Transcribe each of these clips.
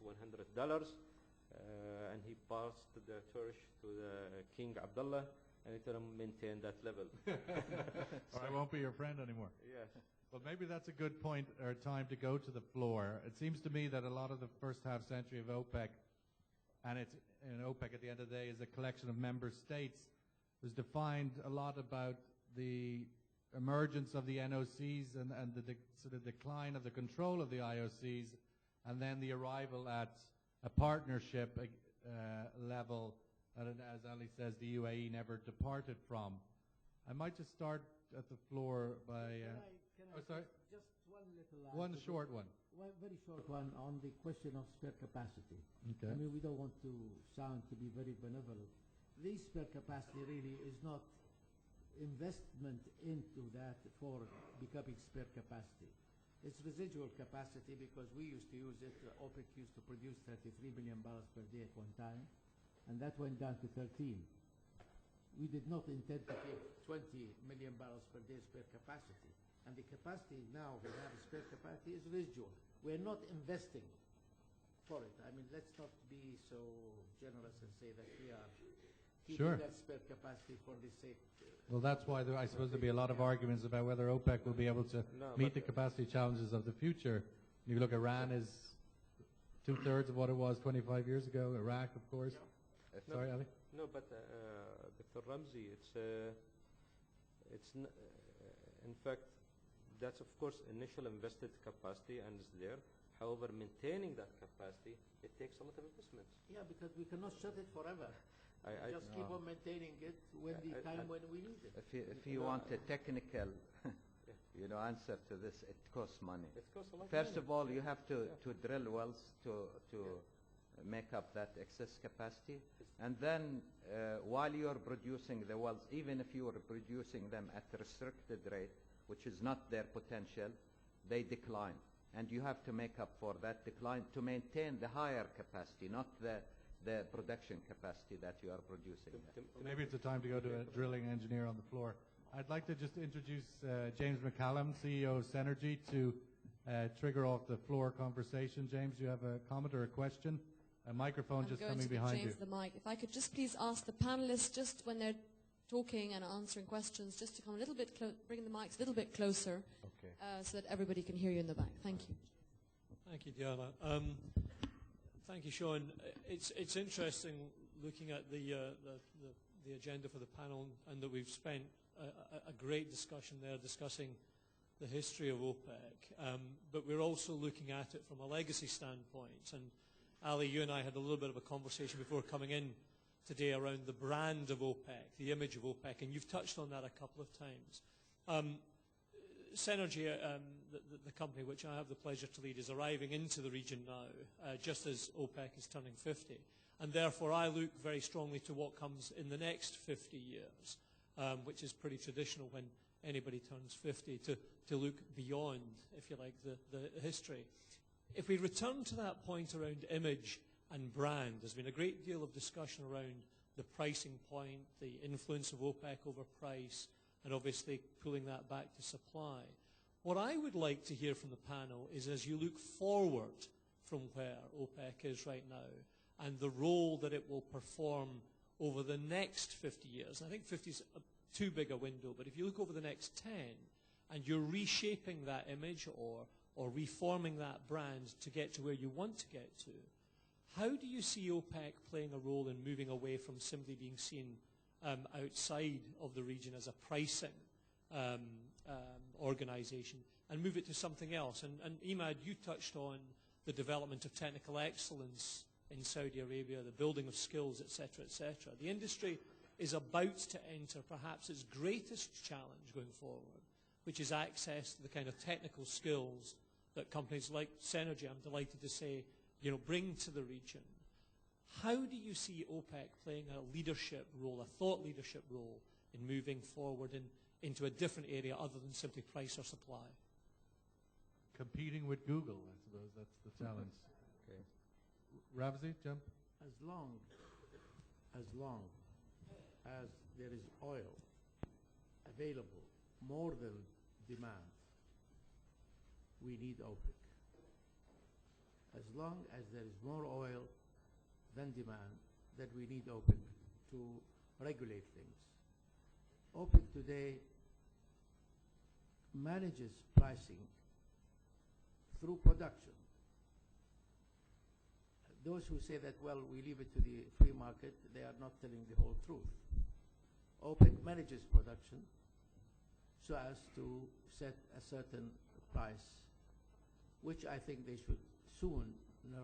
$100, and he passed the torch to the King Abdullah, and he told him maintain that level. Or I won't be your friend anymore. Yes. Well, maybe that's a good point or time to go to the floor. It seems to me that a lot of the first half century of OPEC, and it's OPEC at the end of the day is a collection of member states, was defined a lot about the emergence of the NOCs and the sort of decline of the control of the IOCs, and then the arrival at a partnership level that, as Ali says, the UAE never departed from. I might just start at the floor by... sorry? Just one little... one short one. One very short one on the question of spare capacity. Okay. I mean, we don't want to sound to be very benevolent. This spare capacity really is not investment into that for becoming spare capacity. It's residual capacity because we used to use it. OPEC used to produce 33 million barrels per day at one time, and that went down to 13. We did not intend to keep 20 million barrels per day spare capacity. And the capacity now we have spare capacity is residual. We're not investing for it. I mean, let's not be so generous and say that we are keeping that spare capacity for the sake. Well, that's why I suppose there'll be a lot of arguments about whether OPEC will be able to meet the capacity challenges of the future. You look, Iran is 2/3 of what it was 25 years ago. Iraq, of course. Yeah. Sorry, Ali? No, but Dr. Ramzi, in fact, that's of course initial invested capacity and is there. However, maintaining that capacity, it takes a lot of investments. Yeah, because we cannot shut it forever. Just keep on maintaining it when when we need it. If you want a technical, answer to this, it costs money. It costs a lot of First money. of all, you have to drill wells to make up that excess capacity, and then while you are producing the wells, even if you are producing them at a restricted rate, which is not their potential, they decline, and you have to make up for that decline to maintain the higher capacity, not the production capacity that you are producing. Maybe it's a time to go to a drilling engineer on the floor. I'd like to just introduce James McCallum, CEO of Synergy, to trigger off the floor conversation. James, you have a comment or a question? A microphone just coming behind you. James the mic. If I could just please ask the panelists, just when they're talking and answering questions, just to come a little bit bring the mics a little bit closer, so that everybody can hear you in the back. Thank you. Thank you, Diana. Thank you, Sean. It's interesting looking at the agenda for the panel, and that we've spent a great discussion there discussing the history of OPEC, but we're also looking at it from a legacy standpoint. And Ali, you and I had a little bit of a conversation before coming in today around the brand of OPEC, the image of OPEC, and you've touched on that a couple of times. Synergy, the company which I have the pleasure to lead, is arriving into the region now, just as OPEC is turning 50. And therefore I look very strongly to what comes in the next 50 years, which is pretty traditional when anybody turns 50, to look beyond, if you like, the history. If we return to that point around image and brand, there's been a great deal of discussion around the pricing point, the influence of OPEC over price, and obviously pulling that back to supply. What I would like to hear from the panel is, as you look forward from where OPEC is right now and the role that it will perform over the next 50 years, and I think 50 is too big a window, but if you look over the next 10 and you're reshaping that image or reforming that brand to get to where you want to get to, how do you see OPEC playing a role in moving away from simply being seen outside of the region as a pricing organization and move it to something else? And Imad, you touched on the development of technical excellence in Saudi Arabia, the building of skills, etc., etc. The industry is about to enter perhaps its greatest challenge going forward, which is access to the kind of technical skills that companies like Synergy, I'm delighted to say, bring to the region. How do you see OPEC playing a leadership role, a thought leadership role, in moving forward into a different area other than simply price or supply? Competing with Google, I suppose that's the challenge. Okay. Ramzi, jump. As long as there is oil available more than demand, we need OPEC. As long as there is more oil than demand, then we need OPEC to regulate things. OPEC today manages pricing through production. Those who say that, well, we leave it to the free market, they are not telling the whole truth. OPEC manages production so as to set a certain price, which I think they should sooner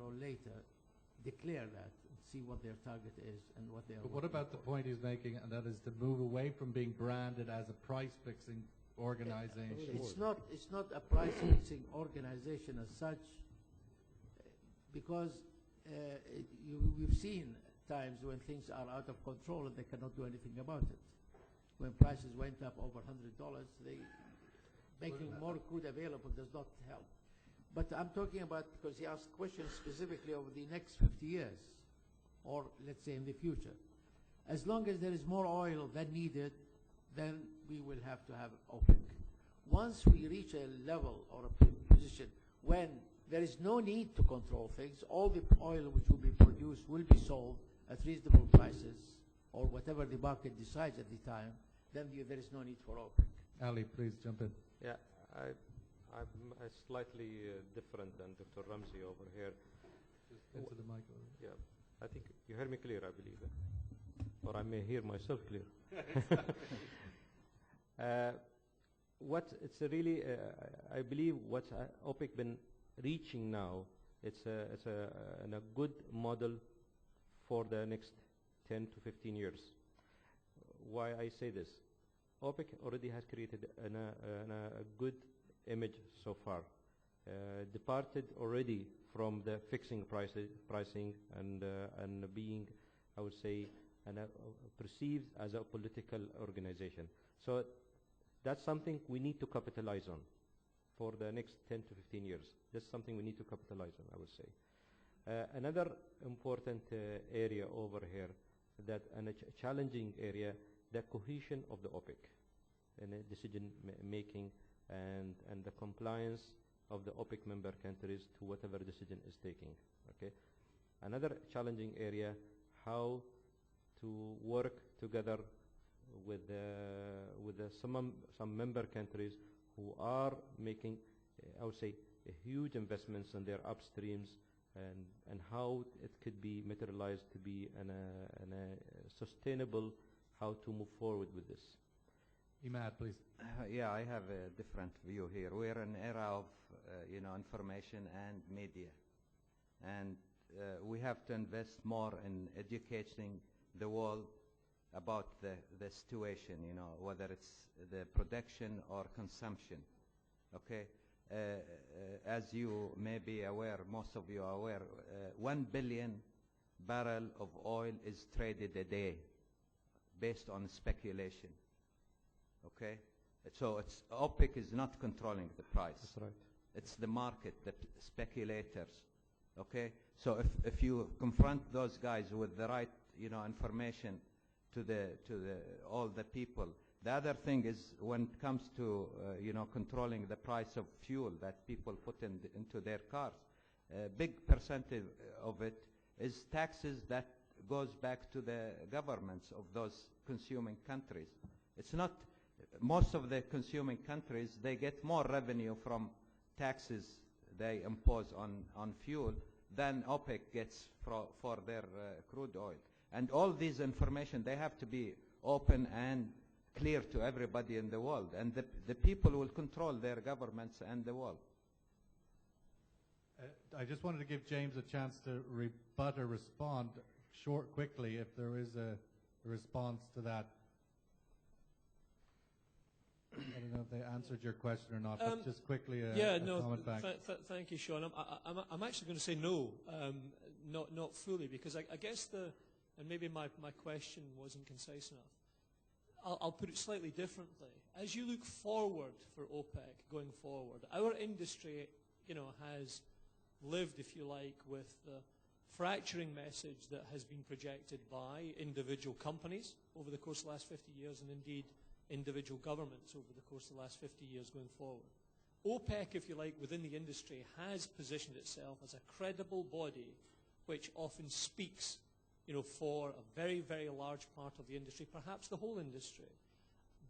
or later declare that and see what their target is and what they are. But what about the point he's making, and that is to move away from being branded as a price-fixing organization? It's not a price-fixing organization as such, because we've seen times when things are out of control and they cannot do anything about it. When prices went up over $100, making more crude available does not help. But I'm talking about, because he asked questions specifically over the next 50 years, or let's say in the future. As long as there is more oil than needed, then we will have to have OPEC. Once we reach a level or a position when there is no need to control things, all the oil which will be produced will be sold at reasonable prices, or whatever the market decides at the time, then there is no need for OPEC. Ali, please jump in. Yeah, I'm slightly different than Dr. Ramzi over here. Just into the mic. Yeah, I think you hear me clear, I believe. Or I may hear myself clear. What it's really, I believe what OPEC been reaching now, it's a good model for the next 10 to 15 years. Why I say this? OPEC already has created a good image so far. Departed already from the fixing pricing and being, I would say, perceived as a political organization. So that's something we need to capitalize on for the next 10 to 15 years. That's something we need to capitalize on, I would say. Another important area over here, that and a challenging area, the cohesion of the OPEC in decision making and the compliance of the OPEC member countries to whatever decision is taking. Okay. Another challenging area, how to work together with some member countries who are making, I would say, huge investments in their upstreams, and how it could be materialized to be a sustainable, how to move forward with this. Imad, please. Yeah, I have a different view here. We're in an era of information and media, and we have to invest more in educating the world about the situation, whether it's the production or consumption. Okay, as you may be aware, most of you are aware, 1 billion barrel of oil is traded a day based on speculation. Okay, so OPEC is not controlling the price. That's right. It's the market, the speculators. Okay, so if you confront those guys with the right, information to all the people. The other thing is when it comes to controlling the price of fuel that people put into their cars, a big percentage of it is taxes that goes back to the governments of those consuming countries. It's not, most of the consuming countries, they get more revenue from taxes they impose on fuel than OPEC gets for their crude oil. And all these information, they have to be open and clear to everybody in the world. And the people will control their governments and the world. I just wanted to give James a chance to rebut or respond quickly if there is a response to that. I don't know if they answered your question or not, but just quickly a comment back. Thank you, Sean. I'm actually going to say no, not fully, because I guess and maybe my question wasn't concise enough. I'll put it slightly differently. As you look forward for OPEC going forward, our industry, has lived, if you like, with the fracturing message that has been projected by individual companies over the course of the last 50 years, and indeed individual governments over the course of the last 50 years going forward. OPEC, if you like, within the industry has positioned itself as a credible body which often speaks, for a very, very large part of the industry, perhaps the whole industry.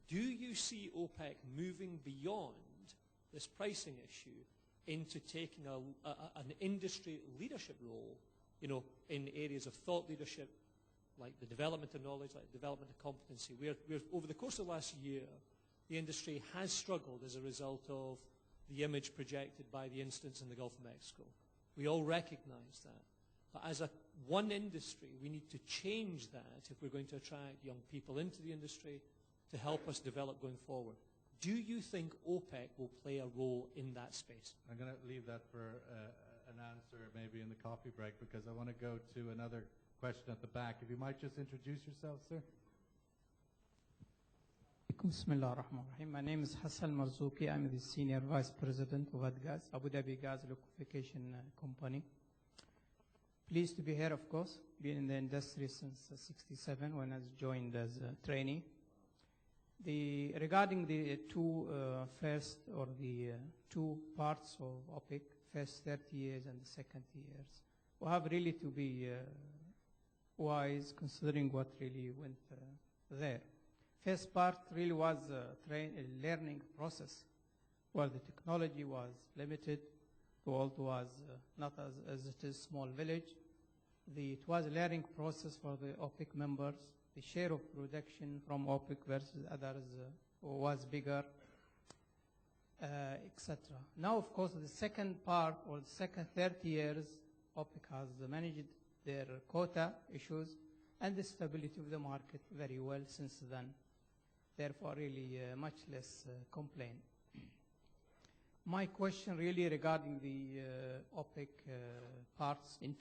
Do you see OPEC moving beyond this pricing issue into taking an industry leadership role, in areas of thought leadership, like the development of knowledge, like development of competency? We're over the course of the last year, the industry has struggled as a result of the image projected by the incidents in the Gulf of Mexico. We all recognize that. But as one industry, we need to change that if we're going to attract young people into the industry to help us develop going forward. Do you think OPEC will play a role in that space? I'm going to leave that for an answer maybe in the coffee break, because I want to go to another question at the back. If you might just introduce yourself, sir. Bismillah ar-Rahman ar-Rahim. My name is Hassan Marzouki. I'm the Senior Vice President of ADGAS, Abu Dhabi Gas Liquefaction Company. Pleased to be here, of course. Been in the industry since '67 when I joined as a trainee. Regarding the two parts of OPEC, first 30 years and the second years, we have really to be wise considering what really went there. First part really was a learning process where the technology was limited. The world was not as it is small village. It was a learning process for the OPEC members. The share of production from OPEC versus others was bigger, etc. Now, of course, the second part or the second 30 years, OPEC has managed their quota issues and the stability of the market very well since then. Therefore, really much less complaint. My question really regarding the OPEC parts in